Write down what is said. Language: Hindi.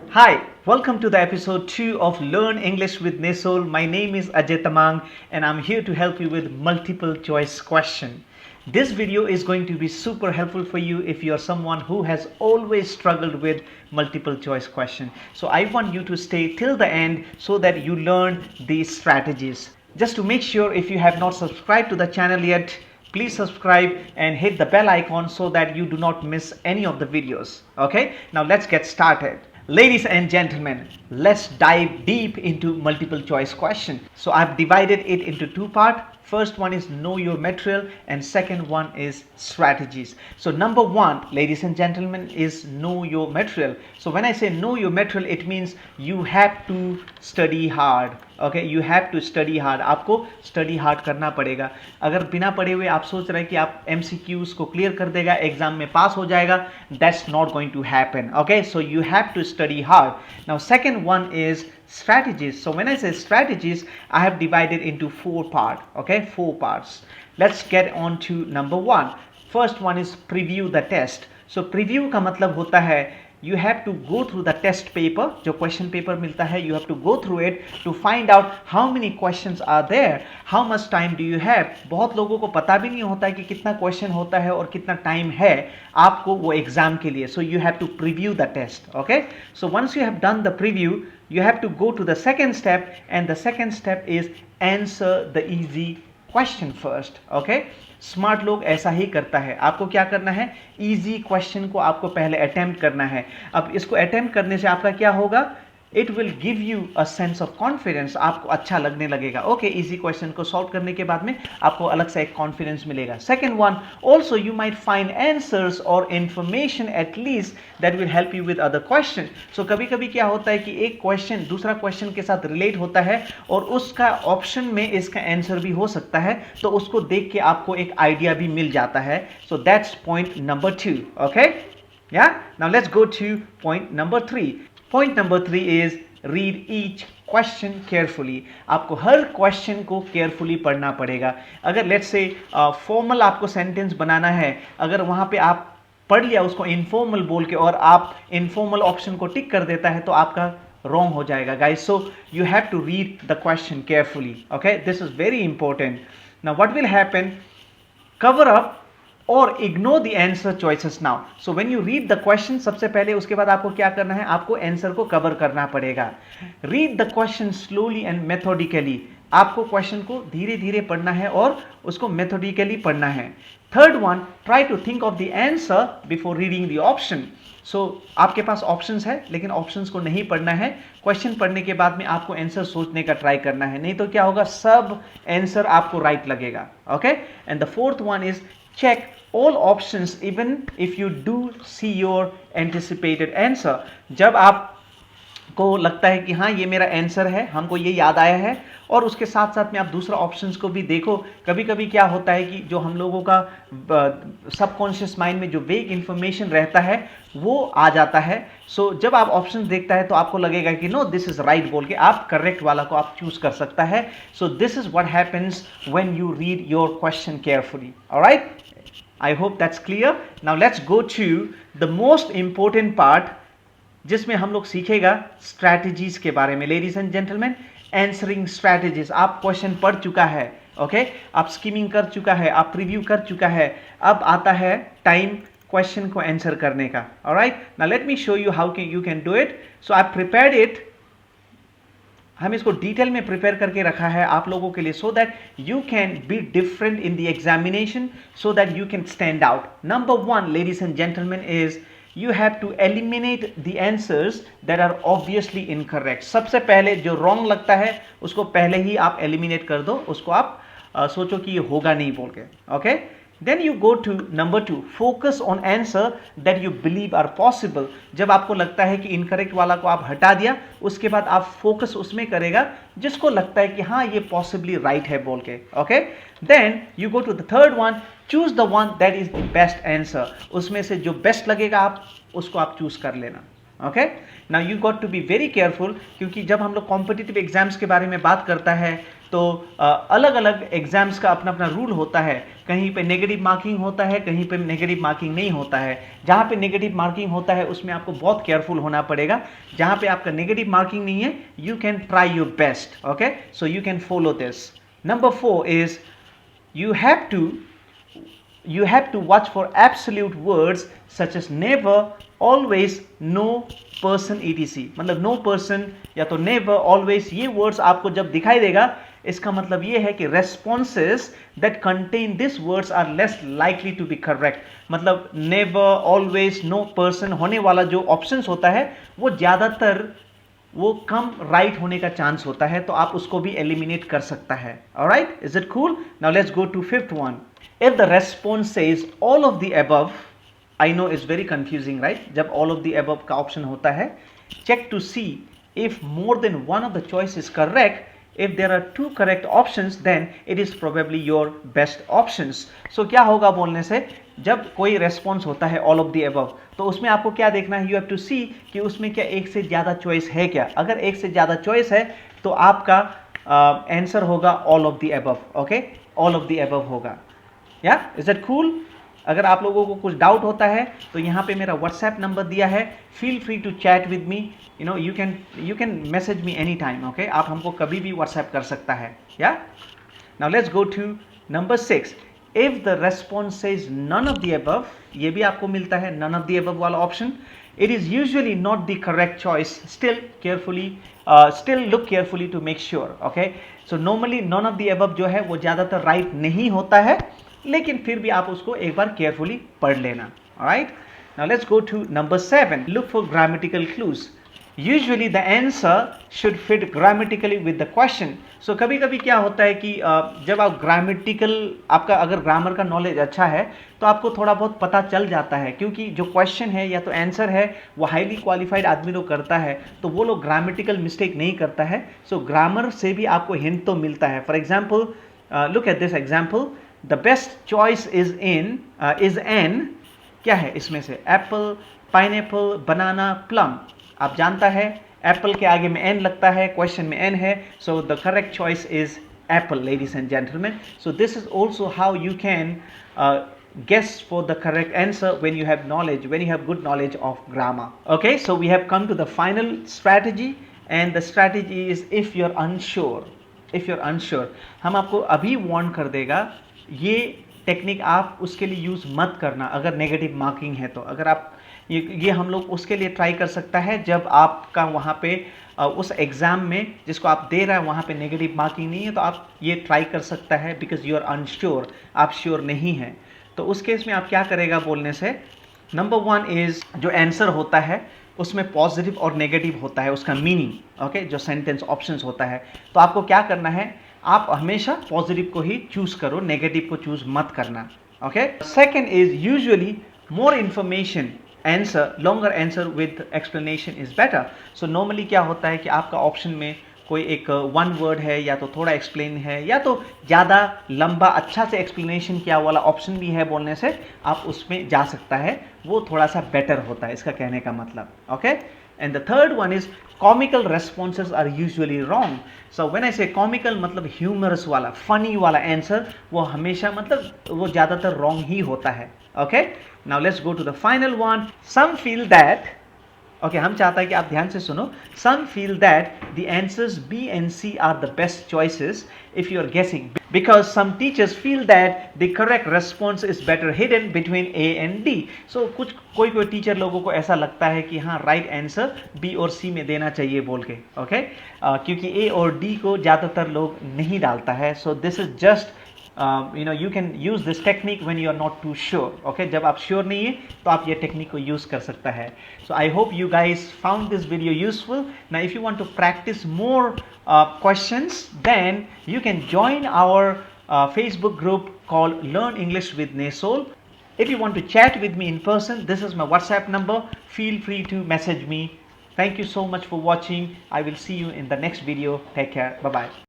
Hi, welcome to the episode 2 of Learn English with Nesol. My name is Ajay Tamang and I'm here to help you with multiple choice question. This video is going to be super helpful for you if you are someone who has always struggled with multiple choice question. So I want you to stay till the end so that you learn these strategies. Just to make sure, if you have not subscribed to the channel yet, please subscribe and hit the bell icon so that you do not miss any of the videos. Okay, now let's get started. Ladies and gentlemen, let's dive deep into multiple choice question. So I've divided it into two parts. First one is know your material and second one is strategies. So number one, ladies and gentlemen, is know your material. So when I say know your material, it means you have to study hard. Okay, you have to study hard. आपको स्टडी हार्ड करना पड़ेगा. अगर बिना पढ़े हुए आप सोच रहे हैं कि आप MCQs को क्लियर कर देगा, एग्जाम में पास हो जाएगा, that's not going to happen. Okay, so you have to study hard. Now second one is strategies. So when I say strategies, I have divided into four parts. Okay, four parts. Let's get on to number one. First one is preview the test. So preview का मतलब होता है you have to go through the test paper. जो question paper मिलता है, you have to go through it to find out how many questions are there, how much time do you have. बहुत लोगों को पता भी नहीं होता है कि कितना question होता है और कितना time है आपको वो exam के लिए. So you have to preview the test. Okay, so once you have done the preview, you have to go to the second step, and the second step is answer the easy question first. Okay, smart लोग ऐसा ही करता है. आपको क्या करना है, इजी क्वेश्चन को आपको पहले अटेम्प्ट करना है. अब इसको अटेम्प्ट करने से आपका क्या होगा, it will give you a sense of confidence. आपको अच्छा लगने लगेगा. ओके, इजी क्वेश्चन को सॉल्व करने के बाद में आपको अलग से एक कॉन्फिडेंस मिलेगा. Second one, also you might find answers और information at least that will help you with other question. So कभी कभी क्या होता है कि एक क्वेश्चन दूसरा क्वेश्चन के साथ रिलेट होता है और उसका ऑप्शन में इसका आंसर भी हो सकता है, तो उसको देख के आपको एक आइडिया भी मिल जाता है. So that's point number 2. Okay, या now let's go to point number 3. Point number 3 is read each question carefully. आपको हर क्वेश्चन को केयरफुली पढ़ना पड़ेगा. अगर लेट्स से फॉर्मल आपको सेंटेंस बनाना है, अगर वहां पे आप पढ़ लिया उसको इनफॉर्मल बोल के और आप इनफॉर्मल ऑप्शन को टिक कर देता है तो आपका रॉन्ग हो जाएगा guys. So you have to read the question carefully. Okay, this is very important. Now what will happen, cover up or ignore the answer choices now. So when you read the question, सबसे पहले उसके बाद आपको क्या करना है, आपको आंसर को कवर करना पड़ेगा. Read the question slowly and methodically. आपको क्वेश्चन को धीरे धीरे पढ़ना है और उसको मेथोडिकली पढ़ना है. Third one, try to think of the answer before reading the option. So आपके पास ऑप्शंस है लेकिन ऑप्शंस को नहीं पढ़ना है. क्वेश्चन पढ़ने के बाद में आपको आंसर सोचने का ट्राई करना है, नहीं तो क्या होगा, सब आंसर आपको राइट लगेगा. Okay, and the fourth one is check all options even if you do see your anticipated answer. जब आप को लगता है कि हाँ ये मेरा आंसर है, हमको ये याद आया है, और उसके साथ साथ में आप दूसरा ऑप्शंस को भी देखो. कभी कभी क्या होता है कि जो हम लोगों का सबकॉन्शियस माइंड में जो वेग इंफॉर्मेशन रहता है वो आ जाता है. सो जब आप ऑप्शन देखता है तो आपको लगेगा कि नो दिस इज राइट बोल के आप करेक्ट वाला को आप चूज कर सकता है. So this is what happens when you read your question carefully. Alright, I hope that's clear. Now let's go to the most important part, जिसमें हम लोग सीखेगा स्ट्रैटेजीज के बारे में. Ladies and gentleman, answering strategies. आप क्वेश्चन पढ़ चुका है, ओके, आप स्कीमिंग कर चुका है, आप प्रीव्यू कर चुका है, अब आता है टाइम क्वेश्चन को आंसर करने का. Alright, now let me show you how you can do it. So I prepared it. हम इसको डिटेल में प्रिपेयर करके रखा है आप लोगों के लिए, so that you can be different in the examination, so that you can stand out. Number one, ladies and gentleman, is you have to eliminate the answers that are obviously incorrect. सबसे पहले जो wrong लगता है उसको पहले ही आप eliminate कर दो, उसको आप सोचो कि ये होगा नहीं बोल के. okay, then you go to number 2, focus on answer that you believe are possible. जब आपको लगता है कि incorrect वाला को आप हटा दिया, उसके बाद आप focus उसमें करेगा जिसको लगता है कि हाँ ये possibly right है बोल के. okay, then you go to the third one, choose the one that is the best answer. उसमें से जो बेस्ट लगेगा आप उसको आप चूज कर लेना. Okay, now you got to be very careful, क्योंकि जब हम लोग कॉम्पिटिटिव एग्जाम्स के बारे में बात करता है तो अलग अलग एग्जाम्स का अपना अपना रूल होता है। कहीं पे नेगेटिव मार्किंग होता है, कहीं पे नेगेटिव मार्किंग नहीं होता है। जहाँ पे नेगेटिव मार्किंग होता है उसमें आपको बहुत केयरफुल होना पड़ेगा। जहाँ पे आपका नेगेटिव मार्किंग नहीं है, you can try your best, okay, so you can follow this. Number 4 is you have to watch for absolute words such as never, always, no, person, etc। मतलब no person या तो never, always, ये words आपको जब दिखाई देगा इसका मतलब ये है कि responses that contain these words are less likely to be correct। मतलब never, always, no, person होने वाला जो options होता है वो ज़्यादातर वो कम राइट होने का चांस होता है, तो आप उसको भी एलिमिनेट कर सकता है। Alright, is it cool? Now let's go to fifth one. If the response says all of the above, I know is very confusing right, जब ऑल ऑफ द अबव का ऑप्शन होता है, check to see if more than one of the choice is correct. If there are two correct options, then it is probably your best options. So क्या होगा बोलने से, जब कोई रेस्पॉन्स होता है ऑल ऑफ द अबव, तो उसमें आपको क्या देखना है, यू हैव टू सी कि उसमें क्या एक से ज़्यादा चॉइस है क्या। अगर एक से ज़्यादा चॉइस है तो आपका आंसर होगा all of the above, okay, all of the above होगा। या इज इट कूल? अगर आप लोगों को कुछ डाउट होता है तो यहाँ पे मेरा व्हाट्सएप नंबर दिया है, feel free to chat with me, you know, you can message me any time, okay, आप हमको कभी भी व्हाट्सएप कर सकता है। या now let's go to number 6। If the response says none of the above, ये भी आपको मिलता है नन ऑफ द अबव वाला option, it is usually not the correct choice. Still look carefully to make sure, okay? So normally none of the above जो है वो ज़्यादातर राइट नहीं होता है, लेकिन फिर भी आप उसको एक बार केयरफुली पढ़ लेना। Alright, now let's go to number 7। Look for grammatical clues. Usually the answer should fit grammatically with the question. So कभी कभी क्या होता है कि जब आप ग्रामेटिकल, आपका अगर ग्रामर का नॉलेज अच्छा है तो आपको थोड़ा बहुत पता चल जाता है, क्योंकि जो क्वेश्चन है या तो आंसर है वो हाईली क्वालिफाइड आदमी लोग करता है, तो वो लोग ग्रामेटिकल मिस्टेक नहीं करता है। सो ग्रामर से भी आपको हिंट तो मिलता है। For example, look at this example, the best choice is an, क्या है इसमें से, एप्पल, पाइनएप्पल, बनाना, प्लम। आप जानता है एप्पल के आगे में एन लगता है, क्वेश्चन में एन है, so the correct choice is Apple, ladies and gentleman. So this is also how you can guess for the correct answer when you have knowledge, when you have good knowledge of grammar. Okay, so we have come to the final strategy, and the strategy is if you're unsure, हम आपको अभी वार्न कर देगा, ये टेक्निक आप उसके लिए यूज़ मत करना अगर नेगेटिव मार्किंग है तो। अगर आप ये हम लोग उसके लिए ट्राई कर सकता है जब आपका वहाँ पे उस एग्ज़ाम में जिसको आप दे रहे हैं वहाँ पे नेगेटिव मार्किंग नहीं है, तो आप ये ट्राई कर सकता है बिकॉज यू आर अनश्योर, आप श्योर नहीं हैं। तो उस केस में आप क्या करेगा बोलने से, नंबर 1 इज़ जो आंसर होता है उसमें पॉजिटिव और नेगेटिव होता है उसका मीनिंग, ओके, जो सेंटेंस ऑप्शंस होता है, तो आपको क्या करना है, आप हमेशा पॉजिटिव को ही चूज करो, नेगेटिव को चूज मत करना, okay. Second is usually more information answer, longer answer with explanation is better. So normally क्या होता है कि आपका ऑप्शन में कोई एक वन वर्ड है या तो थोड़ा एक्सप्लेन है या तो ज़्यादा लंबा अच्छा से एक्सप्लेनेशन किया वाला ऑप्शन भी है बोलने से आप उसमें जा सकता है, वो थोड़ा सा बेटर होता है, इसका कहने का मतलब, okay. And the third one is comical responses are usually wrong. So when I say comical मतलब ह्यूमरस वाला, फनी वाला आंसर, वो हमेशा मतलब वो ज़्यादातर रॉन्ग ही होता है, okay. Now let's go to the final one. Some feel that, okay, हम चाहता है कि आप ध्यान से सुनो, some feel that the answers B and C are the best choices if you are guessing, because some teachers feel that the correct response is better hidden between A and D. So कोई टीचर लोगों को ऐसा लगता है कि हाँ राइट आंसर बी और सी में देना चाहिए बोल के, ओके, क्योंकि ए और डी को ज़्यादातर लोग नहीं डालता है। So this is just you can use this technique when you are not too sure, okay, जब आप श्योर नहीं है तो आप ये टेक्निक को यूज़ कर सकता है। So I hope you guys found this video useful. Now if you want to practice more questions, then you can join our Facebook group called Learn English with Nesol. If you want to chat with me in person, this is my WhatsApp number. Feel free to message me. Thank you so much for watching. I will see you in the next video. Take care. Bye-bye.